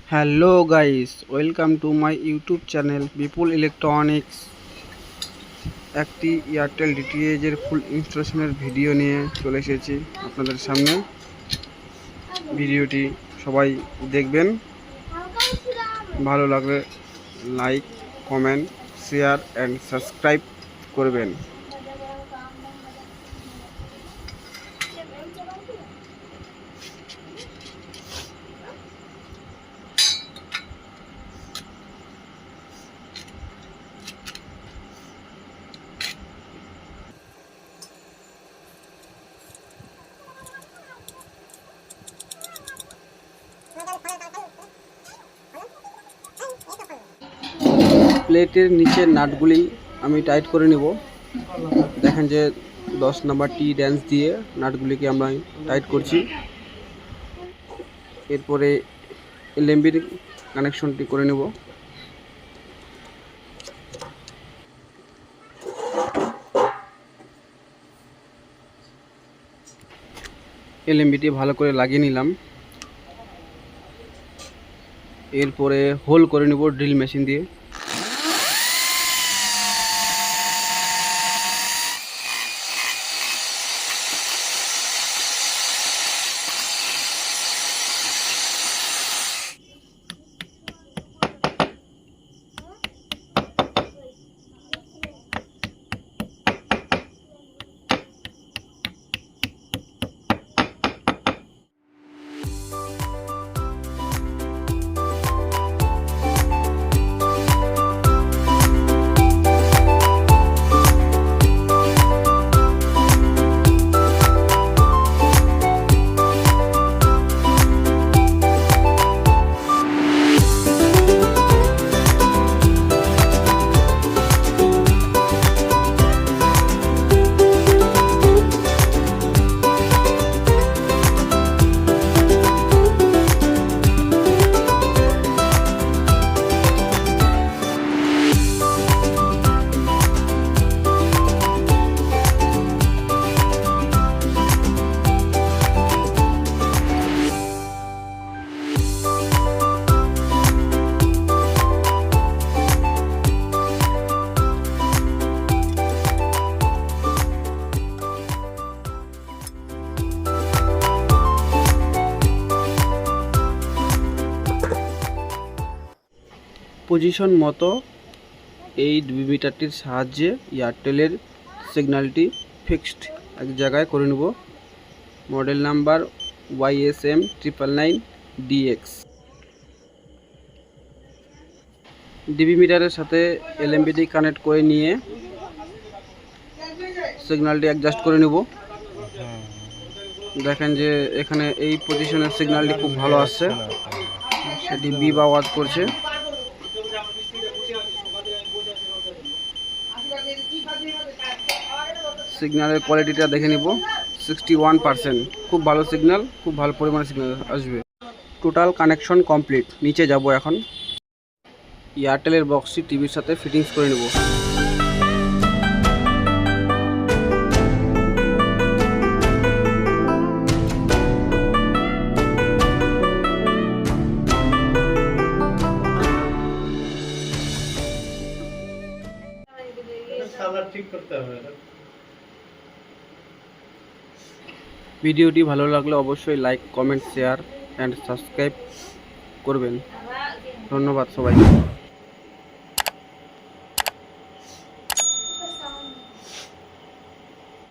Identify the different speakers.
Speaker 1: Hello guys, welcome to my YouTube channel Bipul electronics. একটি Airtel ডিটিএইচের ফুল ইনস্টলেশনের video নিয়ে চলে এসেছি আপনাদের সামনে। ভিডিওটি সবাই দেখবেন, ভালো লাগলে like, comment, share and subscribe করবেন। প্লেটের নিচের নাটগুলি আমি টাইট করে নেব। দেখেন যে 10 নাম্বার টি ড্যান্স দিয়ে নাটগুলিকে আমরা টাইট করছি। এরপরে এলএমবির কানেকশনটি করে নেব। এলএমবিটি ভালো করে লাগিয়ে নিলাম। এরপরে হোল করে নেব ড্রিল মেশিন দিয়ে। পজিশন মতো এই মিটারটির সাহায্যে এয়ারটেলের সিগন্যালটি ফিক্সড এক জায়গায় করে নেব। Model number YSM999DX। ডিবি মিটারের সাথে এলএমবিটি কানেক্ট করে নিয়ে সিগন্যালটি অ্যাডজাস্ট করে নেব। দেখেন যে এখানে এই পজিশনের সিগন্যালটি খুব ভালো আসছে, সেটি বিপ আওয়াজ করছে। সিগন্যালের কোয়ালিটিটা দেখে নিব। 61%, খুব ভালো সিগন্যাল, খুব ভালো পরিমাণে সিগন্যাল আসবে। Total connection complete. নিচে যাব এখন। এয়ারটেলের বক্সটি টিভির সাথে ফিটিংস করে নেব। ভিডিওটি ভালো লাগলে অবশ্যই like, comment, share and subscribe করবেন। ধন্যবাদ সবাইকে।